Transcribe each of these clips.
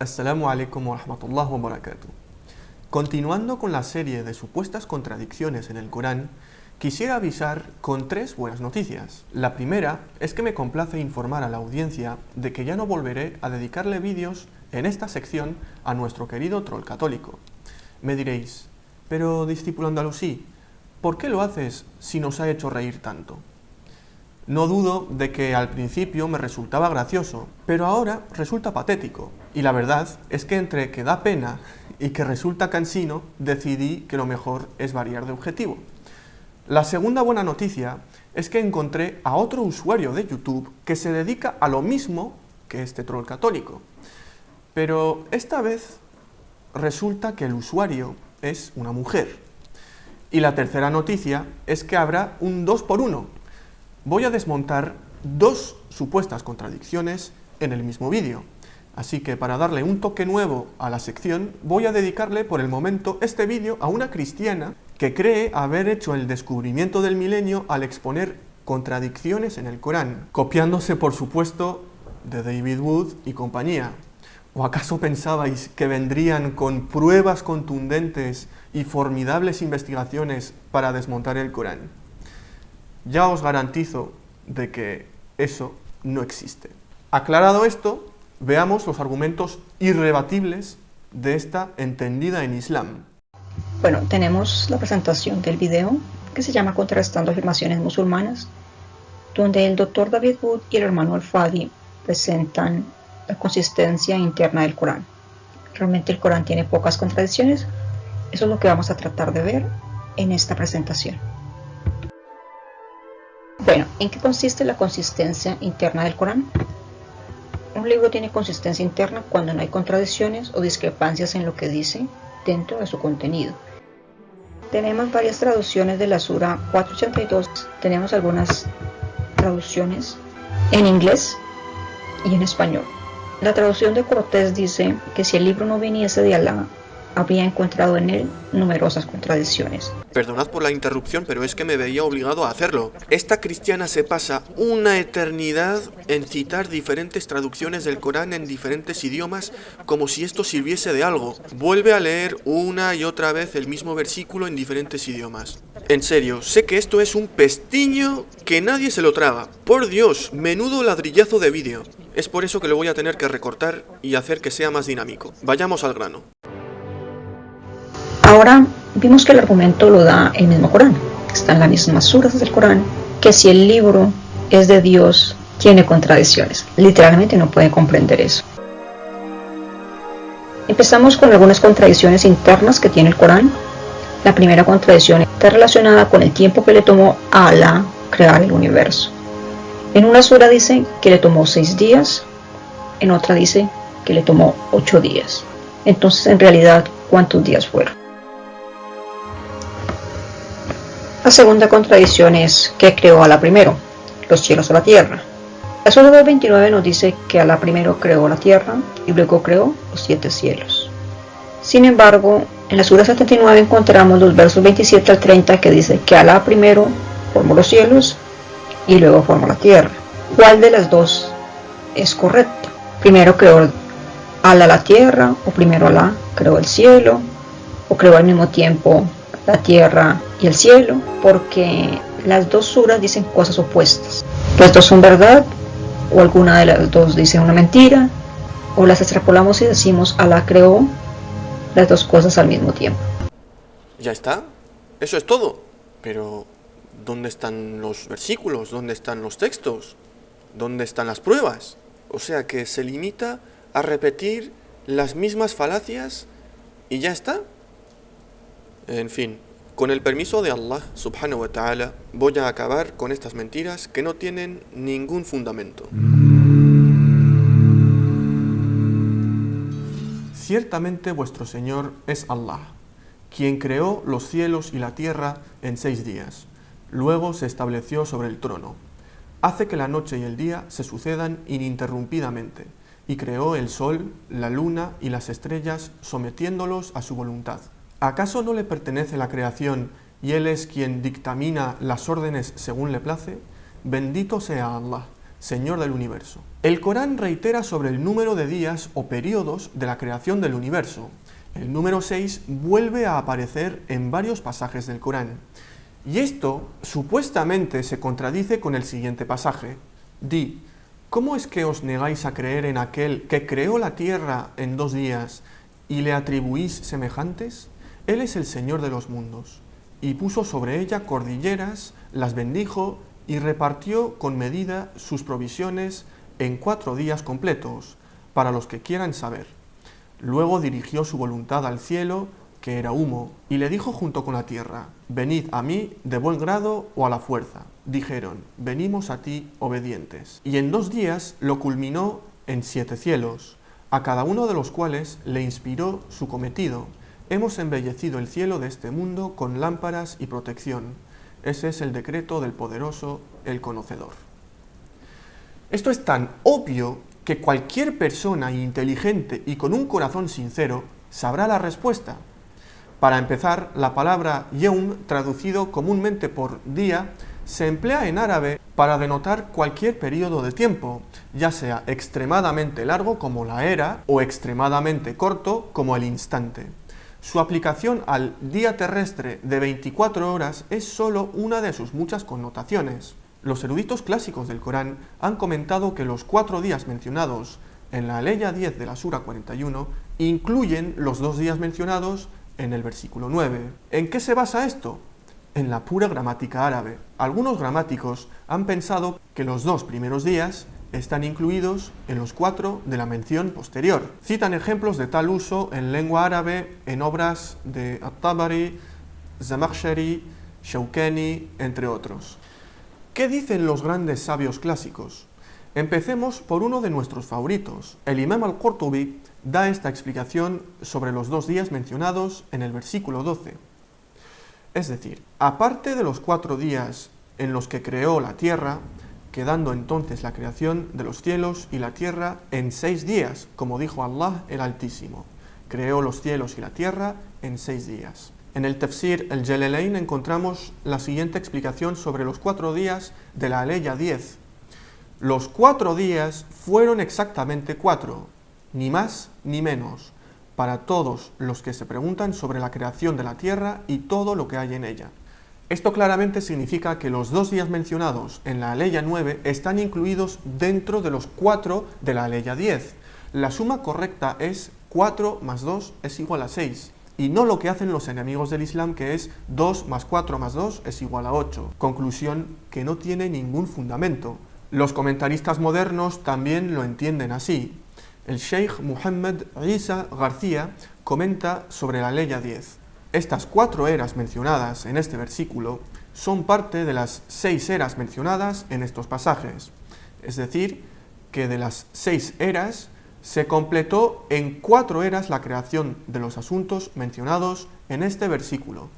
Assalamu alaikum wa rahmatullahi wa barakatuh. Continuando con la serie de supuestas contradicciones en el Corán, quisiera avisar con 3 buenas noticias. La primera es que me complace informar a la audiencia de que ya no volveré a dedicarle vídeos en esta sección a nuestro querido troll católico. Me diréis, pero discípulo andalusí, ¿por qué lo haces si nos ha hecho reír tanto? No dudo de que al principio me resultaba gracioso, pero ahora resulta patético. Y la verdad es que entre que da pena y que resulta cansino, decidí que lo mejor es variar de objetivo. La segunda buena noticia es que encontré a otro usuario de YouTube que se dedica a lo mismo que este troll católico. Pero esta vez resulta que el usuario es una mujer. Y la tercera noticia es que habrá un 2x1. Voy a desmontar 2 supuestas contradicciones en el mismo vídeo. Así que para darle un toque nuevo a la sección, voy a dedicarle por el momento este vídeo a una cristiana que cree haber hecho el descubrimiento del milenio al exponer contradicciones en el Corán, copiándose por supuesto de David Wood y compañía. ¿O acaso pensabais que vendrían con pruebas contundentes y formidables investigaciones para desmontar el Corán? Ya os garantizo de que eso no existe. Aclarado esto, veamos los argumentos irrebatibles de esta entendida en Islam. Bueno, tenemos la presentación del video que se llama Contrastando afirmaciones musulmanas, donde el doctor David Wood y el hermano Al-Fadi presentan la consistencia interna del Corán. Realmente el Corán tiene pocas contradicciones. Eso es lo que vamos a tratar de ver en esta presentación. Bueno, ¿en qué consiste la consistencia interna del Corán? Un libro tiene consistencia interna cuando no hay contradicciones o discrepancias en lo que dice dentro de su contenido. Tenemos varias traducciones de la Sura 482. Tenemos algunas traducciones en inglés y en español. La traducción de Cortés dice que si el libro no viniese de Alá, habría encontrado en él numerosas contradicciones. Perdonad por la interrupción, pero es que me veía obligado a hacerlo. Esta cristiana se pasa una eternidad en citar diferentes traducciones del Corán en diferentes idiomas como si esto sirviese de algo. Vuelve a leer una y otra vez el mismo versículo en diferentes idiomas. En serio, sé que esto es un pestiño que nadie se lo traga. Por Dios, menudo ladrillazo de vídeo. Es por eso que lo voy a tener que recortar y hacer que sea más dinámico. Vayamos al grano. Ahora vimos que el argumento lo da el mismo Corán. Está en las mismas suras del Corán, que si el libro es de Dios, tiene contradicciones. Literalmente no pueden comprender eso. Empezamos con algunas contradicciones internas que tiene el Corán. La primera contradicción está relacionada con el tiempo que le tomó a Alá crear el universo. En una sura dice que le tomó 6 días, en otra dice que le tomó 8 días. Entonces, en realidad, ¿cuántos días fueron? La segunda contradicción es que creó Alá primero, los cielos o la tierra. La sura 229 nos dice que Alá primero creó la tierra y luego creó los 7 cielos. Sin embargo, en la sura 79 encontramos los versos 27 al 30 que dice que Alá primero formó los cielos y luego formó la tierra. ¿Cuál de las dos es correcta? Primero creó Alá la tierra, o primero Alá creó el cielo, o creó al mismo tiempo la tierra y el cielo, porque las dos suras dicen cosas opuestas. Las dos son verdad, o alguna de las dos dice una mentira, o las extrapolamos y decimos Alá creó las dos cosas al mismo tiempo. ¿Ya está? Eso es todo. Pero, ¿dónde están los versículos? ¿Dónde están los textos? ¿Dónde están las pruebas? O sea que se limita a repetir las mismas falacias y ya está. En fin, con el permiso de Allah subhanahu wa ta'ala, voy a acabar con estas mentiras que no tienen ningún fundamento. Ciertamente vuestro Señor es Allah, quien creó los cielos y la tierra en 6 días. Luego se estableció sobre el trono. Hace que la noche y el día se sucedan ininterrumpidamente, y creó el sol, la luna y las estrellas sometiéndolos a su voluntad. ¿Acaso no le pertenece la creación y Él es quien dictamina las órdenes según le place? Bendito sea Allah, Señor del universo. El Corán reitera sobre el número de días o periodos de la creación del universo. El número 6 vuelve a aparecer en varios pasajes del Corán. Y esto supuestamente se contradice con el siguiente pasaje. Di, ¿cómo es que os negáis a creer en aquel que creó la tierra en 2 días y le atribuís semejantes? Él es el Señor de los mundos, y puso sobre ella cordilleras, las bendijo y repartió con medida sus provisiones en 4 días completos, para los que quieran saber. Luego dirigió su voluntad al cielo, que era humo, y le dijo junto con la tierra, venid a mí de buen grado o a la fuerza. Dijeron, venimos a ti obedientes. Y en 2 días lo culminó en 7 cielos, a cada uno de los cuales le inspiró su cometido. Hemos embellecido el cielo de este mundo con lámparas y protección. Ese es el decreto del poderoso, el conocedor. Esto es tan obvio que cualquier persona inteligente y con un corazón sincero sabrá la respuesta. Para empezar, la palabra yawm, traducido comúnmente por día, se emplea en árabe para denotar cualquier periodo de tiempo, ya sea extremadamente largo como la era o extremadamente corto como el instante. Su aplicación al día terrestre de 24 horas es solo una de sus muchas connotaciones. Los eruditos clásicos del Corán han comentado que los 4 días mencionados en la aleya 10 de la sura 41 incluyen los 2 días mencionados en el versículo 9. ¿En qué se basa esto? En la pura gramática árabe. Algunos gramáticos han pensado que los 2 primeros días están incluidos en los 4 de la mención posterior. Citan ejemplos de tal uso en lengua árabe en obras de At-Tabari, Zamakhshari, Shawkani, entre otros. ¿Qué dicen los grandes sabios clásicos? Empecemos por uno de nuestros favoritos. El Imam al-Qurtubi da esta explicación sobre los 2 días mencionados en el versículo 12. Es decir, aparte de los 4 días en los que creó la tierra, quedando entonces la creación de los cielos y la tierra en 6 días, como dijo Allah el Altísimo. Creó los cielos y la tierra en 6 días. En el Tafsir el Jalalain encontramos la siguiente explicación sobre los 4 días de la aleya 10. Los 4 días fueron exactamente 4, ni más ni menos, para todos los que se preguntan sobre la creación de la tierra y todo lo que hay en ella. Esto claramente significa que los 2 días mencionados en la aleya 9 están incluidos dentro de los 4 de la aleya 10. La suma correcta es 4 más 2 es igual a 6, y no lo que hacen los enemigos del Islam, que es 2 más 4 más 2 es igual a 8. Conclusión que no tiene ningún fundamento. Los comentaristas modernos también lo entienden así. El Sheikh Muhammad Isa García comenta sobre la aleya 10. Estas 4 eras mencionadas en este versículo son parte de las 6 eras mencionadas en estos pasajes. Es decir, que de las 6 eras se completó en 4 eras la creación de los asuntos mencionados en este versículo.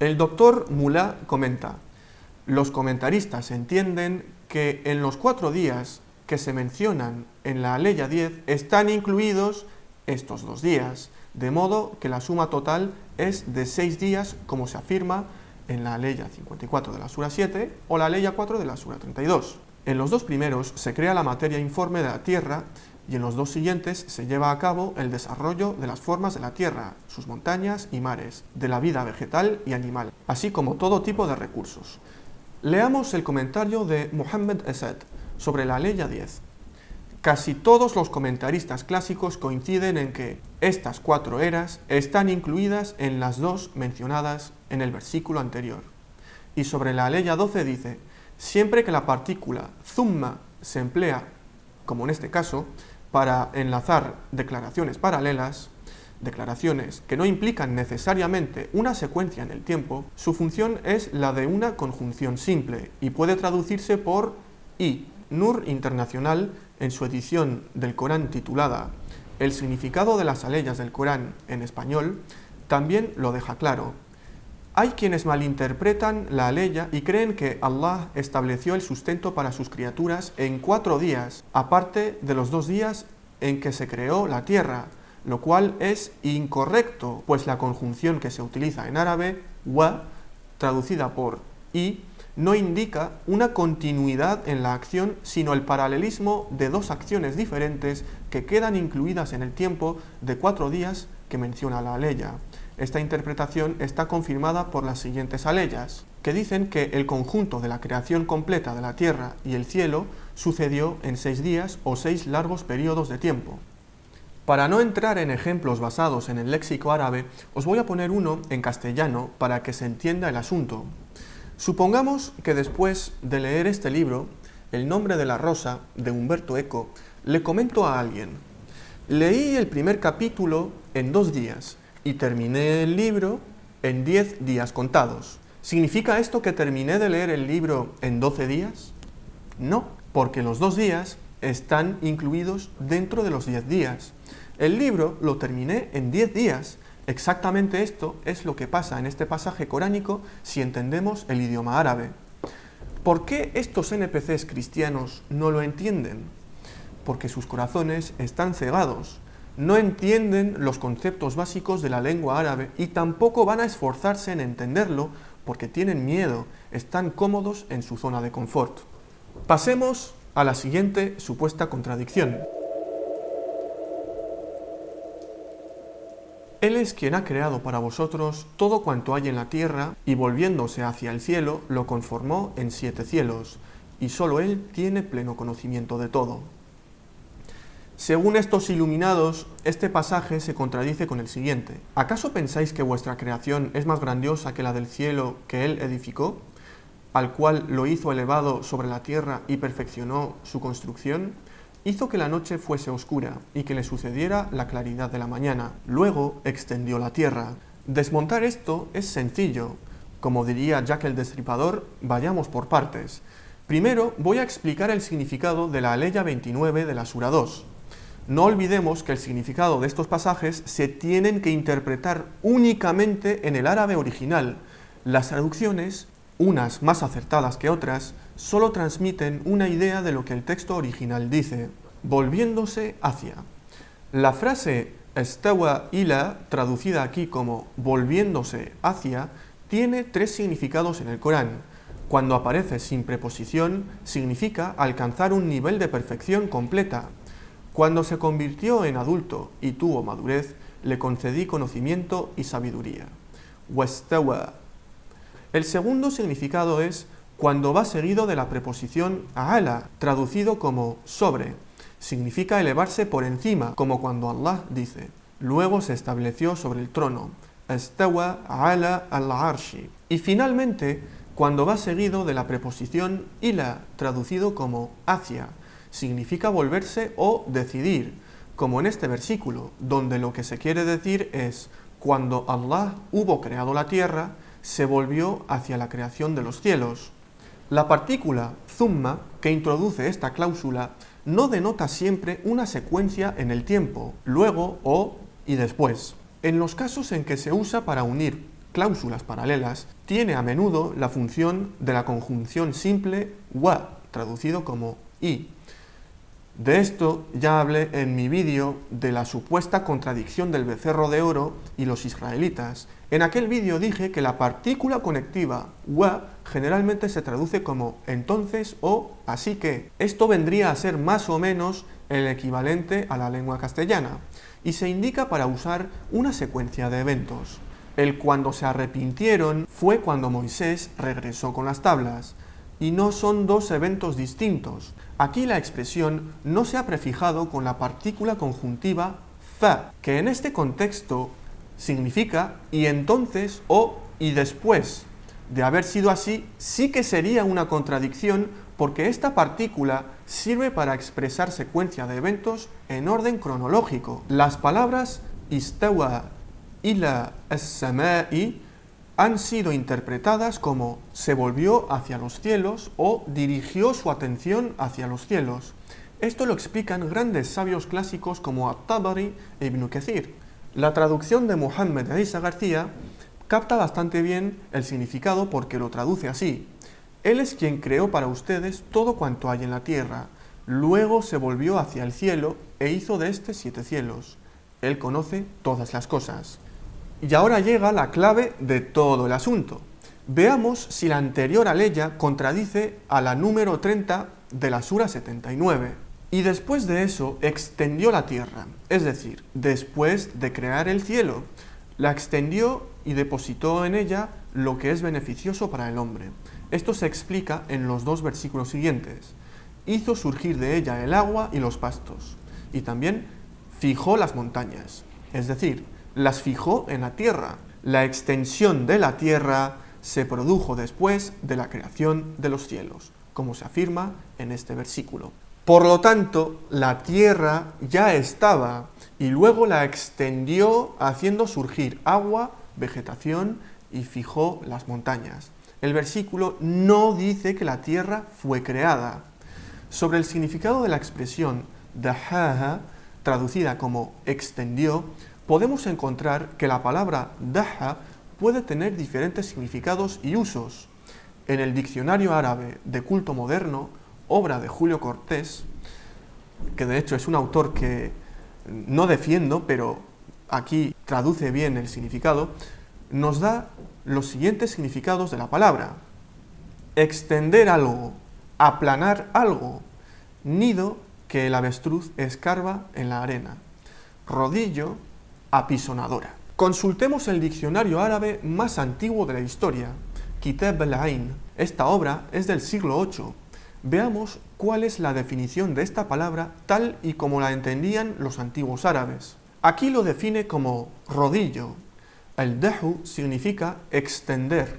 El doctor Mullah comenta, los comentaristas entienden que en los 4 días que se mencionan en la aleya 10 están incluidos estos 2 días, de modo que la suma total es de 6 días, como se afirma en la aleya 54 de la sura 7 o la aleya 4 de la sura 32. En los 2 primeros se crea la materia informe de la tierra y en los 2 siguientes se lleva a cabo el desarrollo de las formas de la tierra, sus montañas y mares, de la vida vegetal y animal, así como todo tipo de recursos. Leamos el comentario de Muhammad Asad sobre la aleya 10. Casi todos los comentaristas clásicos coinciden en que estas 4 eras están incluidas en las 2 mencionadas en el versículo anterior. Y sobre la aleya 12 dice, siempre que la partícula thumma se emplea, como en este caso, para enlazar declaraciones paralelas, declaraciones que no implican necesariamente una secuencia en el tiempo, su función es la de una conjunción simple y puede traducirse por y. Nur Internacional, en su edición del Corán titulada El significado de las aleyas del Corán en español, también lo deja claro. Hay quienes malinterpretan la aleya y creen que Allah estableció el sustento para sus criaturas en 4 días, aparte de los 2 días en que se creó la tierra, lo cual es incorrecto, pues la conjunción que se utiliza en árabe, wa, traducida por y, no indica una continuidad en la acción, sino el paralelismo de dos acciones diferentes que quedan incluidas en el tiempo de 4 días que menciona la aleya. Esta interpretación está confirmada por las siguientes aleyas, que dicen que el conjunto de la creación completa de la tierra y el cielo sucedió en 6 días o 6 largos periodos de tiempo. Para no entrar en ejemplos basados en el léxico árabe, os voy a poner uno en castellano para que se entienda el asunto. Supongamos que después de leer este libro, El nombre de la rosa, de Umberto Eco, le comento a alguien: leí el primer capítulo en 2 días y terminé el libro en 10 días contados. ¿Significa esto que terminé de leer el libro en 12 días? No, porque los 2 días están incluidos dentro de los 10 días. El libro lo terminé en 10 días. Exactamente esto es lo que pasa en este pasaje coránico si entendemos el idioma árabe. ¿Por qué estos NPCs cristianos no lo entienden? Porque sus corazones están cegados. No entienden los conceptos básicos de la lengua árabe y tampoco van a esforzarse en entenderlo porque tienen miedo, están cómodos en su zona de confort. Pasemos a la siguiente supuesta contradicción. Él es quien ha creado para vosotros todo cuanto hay en la tierra, y volviéndose hacia el cielo, lo conformó en 7 cielos, y solo Él tiene pleno conocimiento de todo. Según estos iluminados, este pasaje se contradice con el siguiente. ¿Acaso pensáis que vuestra creación es más grandiosa que la del cielo que Él edificó, al cual lo hizo elevado sobre la tierra y perfeccionó su construcción? Hizo que la noche fuese oscura y que le sucediera la claridad de la mañana. Luego extendió la tierra. Desmontar esto es sencillo. Como diría Jack el Destripador, vayamos por partes. Primero voy a explicar el significado de la aleya 29 de la Sura 2. No olvidemos que el significado de estos pasajes se tienen que interpretar únicamente en el árabe original. Las traducciones, unas más acertadas que otras, solo transmiten una idea de lo que el texto original dice, volviéndose hacia. La frase estawa ila, traducida aquí como volviéndose hacia, tiene 3 significados en el Corán. Cuando aparece sin preposición, significa alcanzar un nivel de perfección completa. Cuando se convirtió en adulto y tuvo madurez, le concedí conocimiento y sabiduría. Wastawa. El segundo significado es cuando va seguido de la preposición ala, traducido como sobre. Significa elevarse por encima, como cuando Allah dice: luego se estableció sobre el trono. Astawa ala al-arshi. Y finalmente, cuando va seguido de la preposición ila, traducido como hacia. Significa volverse o decidir, como en este versículo, donde lo que se quiere decir es: cuando Allah hubo creado la tierra, se volvió hacia la creación de los cielos. La partícula thumma, que introduce esta cláusula, no denota siempre una secuencia en el tiempo, luego o y después. En los casos en que se usa para unir cláusulas paralelas, tiene a menudo la función de la conjunción simple wa, traducido como y. De esto ya hablé en mi vídeo de la supuesta contradicción del becerro de oro y los israelitas. En aquel vídeo dije que la partícula conectiva wa generalmente se traduce como entonces o así que. Esto vendría a ser más o menos el equivalente a la lengua castellana y se indica para usar una secuencia de eventos. El cuando se arrepintieron fue cuando Moisés regresó con las tablas. Y no son 2 eventos distintos. Aquí la expresión no se ha prefijado con la partícula conjuntiva fa, que en este contexto significa y entonces o y después. De haber sido así, sí que sería una contradicción porque esta partícula sirve para expresar secuencia de eventos en orden cronológico. Las palabras istawa ila as-sama'i han sido interpretadas como se volvió hacia los cielos o dirigió su atención hacia los cielos. Esto lo explican grandes sabios clásicos como At-Tabari e Ibn Kathir. La traducción de Mohammed Isa García capta bastante bien el significado porque lo traduce así: Él es quien creó para ustedes todo cuanto hay en la tierra, luego se volvió hacia el cielo e hizo de éste 7 cielos. Él conoce todas las cosas. Y ahora llega la clave de todo el asunto. Veamos si la anterior aleya contradice a la número 30 de la Sura 79. Y después de eso extendió la tierra, es decir, después de crear el cielo, la extendió y depositó en ella lo que es beneficioso para el hombre. Esto se explica en los dos versículos siguientes. Hizo surgir de ella el agua y los pastos, y también fijó las montañas, es decir, las fijó en la tierra. La extensión de la tierra se produjo después de la creación de los cielos, como se afirma en este versículo. Por lo tanto, la tierra ya estaba y luego la extendió haciendo surgir agua, vegetación y fijó las montañas. El versículo no dice que la tierra fue creada. Sobre el significado de la expresión dahaha, traducida como extendió, podemos encontrar que la palabra daha puede tener diferentes significados y usos. En el Diccionario Árabe de Culto Moderno, obra de Julio Cortés, que de hecho es un autor que no defiendo, pero aquí traduce bien el significado, nos da los siguientes significados de la palabra: extender algo, aplanar algo, nido que el avestruz escarba en la arena, rodillo, apisonadora. Consultemos el diccionario árabe más antiguo de la historia, Kitab al-Ain. Esta obra es del siglo VIII. Veamos cuál es la definición de esta palabra tal y como la entendían los antiguos árabes. Aquí lo define como rodillo. Al-dahu significa extender.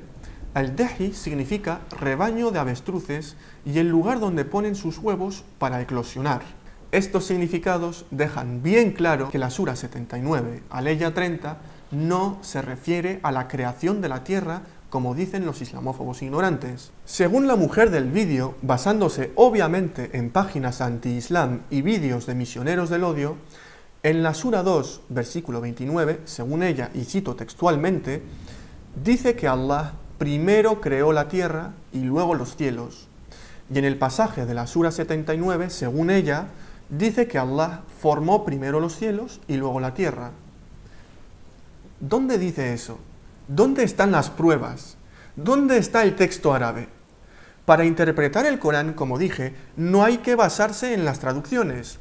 Al-dahi significa rebaño de avestruces y el lugar donde ponen sus huevos para eclosionar. Estos significados dejan bien claro que la Sura 79, aleya 30, no se refiere a la creación de la tierra como dicen los islamófobos ignorantes. Según la mujer del vídeo, basándose obviamente en páginas anti-islam y vídeos de misioneros del odio, en la Sura 2, versículo 29, según ella, y cito textualmente, dice que Allah primero creó la tierra y luego los cielos. Y en el pasaje de la Sura 79, según ella, dice que Allah formó primero los cielos y luego la tierra. ¿Dónde dice eso? ¿Dónde están las pruebas? ¿Dónde está el texto árabe? Para interpretar el Corán, como dije, no hay que basarse en las traducciones.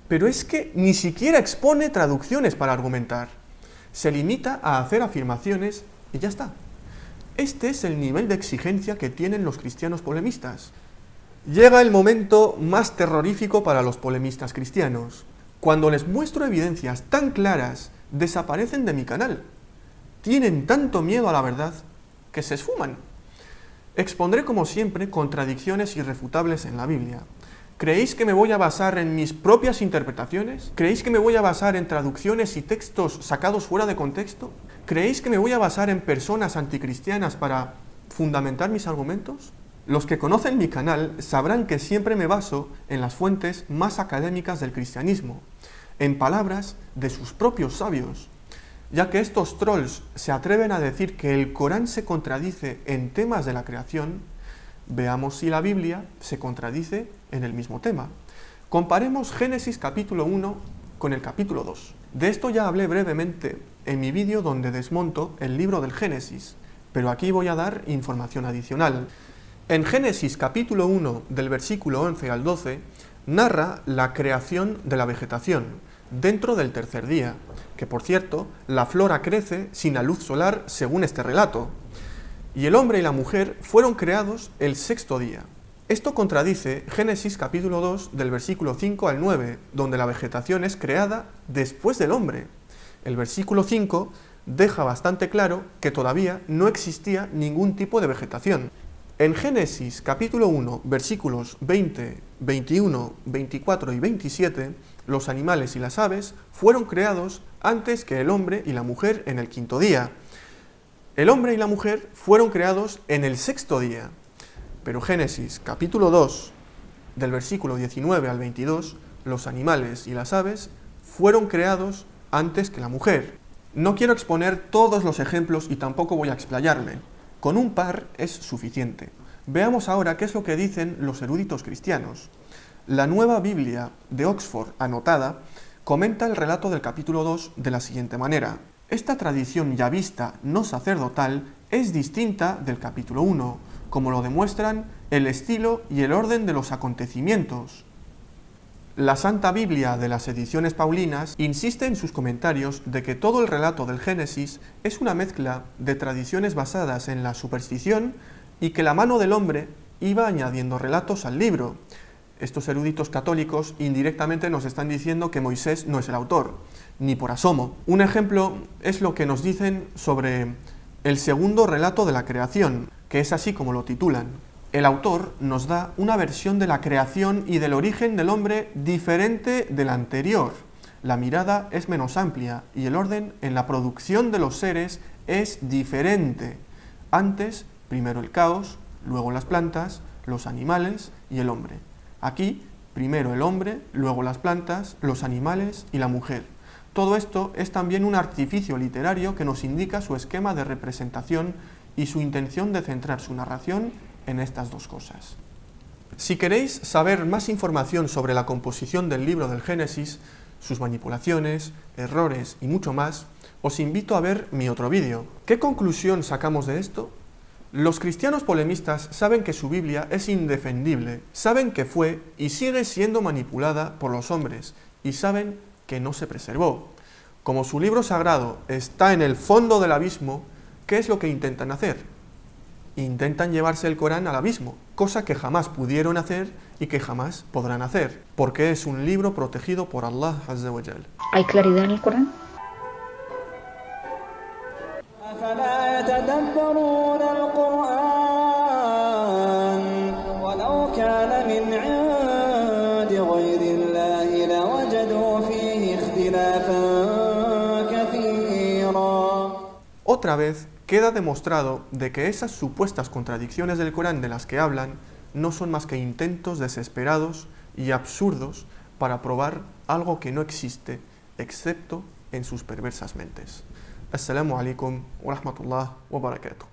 Pero es que ni siquiera expone traducciones para argumentar. Se limita a hacer afirmaciones y ya está. Este es el nivel de exigencia que tienen los cristianos polemistas. Llega el momento más terrorífico para los polemistas cristianos. Cuando les muestro evidencias tan claras, desaparecen de mi canal. Tienen tanto miedo a la verdad que se esfuman. Expondré como siempre contradicciones irrefutables en la Biblia. ¿Creéis que me voy a basar en mis propias interpretaciones? ¿Creéis que me voy a basar en traducciones y textos sacados fuera de contexto? ¿Creéis que me voy a basar en personas anticristianas para fundamentar mis argumentos? Los que conocen mi canal sabrán que siempre me baso en las fuentes más académicas del cristianismo, en palabras de sus propios sabios. Ya que estos trolls se atreven a decir que el Corán se contradice en temas de la creación, veamos si la Biblia se contradice en el mismo tema. Comparemos Génesis capítulo 1 con el capítulo 2. De esto ya hablé brevemente en mi vídeo donde desmonto el libro del Génesis, pero aquí voy a dar información adicional. En Génesis capítulo 1, del versículo 11 al 12, narra la creación de la vegetación dentro del tercer día, que por cierto, la flora crece sin la luz solar según este relato, y el hombre y la mujer fueron creados el sexto día. Esto contradice Génesis capítulo 2 del versículo 5 al 9, donde la vegetación es creada después del hombre. El versículo 5 deja bastante claro que todavía no existía ningún tipo de vegetación. En Génesis capítulo 1, versículos 20, 21, 24 y 27, los animales y las aves fueron creados antes que el hombre y la mujer en el quinto día. El hombre y la mujer fueron creados en el sexto día. Pero Génesis capítulo 2, del versículo 19 al 22, los animales y las aves fueron creados antes que la mujer. No quiero exponer todos los ejemplos y tampoco voy a explayarme. Con un par es suficiente. Veamos ahora qué es lo que dicen los eruditos cristianos. La Nueva Biblia de Oxford anotada comenta el relato del capítulo 2 de la siguiente manera. Esta tradición yavista no sacerdotal es distinta del capítulo 1, como lo demuestran el estilo y el orden de los acontecimientos. La Santa Biblia de las ediciones paulinas insiste en sus comentarios de que todo el relato del Génesis es una mezcla de tradiciones basadas en la superstición y que la mano del hombre iba añadiendo relatos al libro. Estos eruditos católicos indirectamente nos están diciendo que Moisés no es el autor, ni por asomo. Un ejemplo es lo que nos dicen sobre el segundo relato de la creación, que es así como lo titulan. El autor nos da una versión de la creación y del origen del hombre diferente de la anterior. La mirada es menos amplia y el orden en la producción de los seres es diferente. Antes, primero el caos, luego las plantas, los animales y el hombre. Aquí, primero el hombre, luego las plantas, los animales y la mujer. Todo esto es también un artificio literario que nos indica su esquema de representación y su intención de centrar su narración en estas dos cosas. Si queréis saber más información sobre la composición del libro del Génesis, sus manipulaciones, errores y mucho más, os invito a ver mi otro vídeo. ¿Qué conclusión sacamos de esto? Los cristianos polemistas saben que su Biblia es indefendible, saben que fue y sigue siendo manipulada por los hombres y saben que no se preservó. Como su libro sagrado está en el fondo del abismo, ¿qué es lo que intentan hacer? Intentan llevarse el Corán al abismo, cosa que jamás pudieron hacer y que jamás podrán hacer, porque es un libro protegido por Allah Azza wa Jal. ¿Hay claridad en el Corán? Otra vez queda demostrado de que esas supuestas contradicciones del Corán de las que hablan no son más que intentos desesperados y absurdos para probar algo que no existe, excepto en sus perversas mentes. Assalamu alaikum wa rahmatullah wa barakatuh.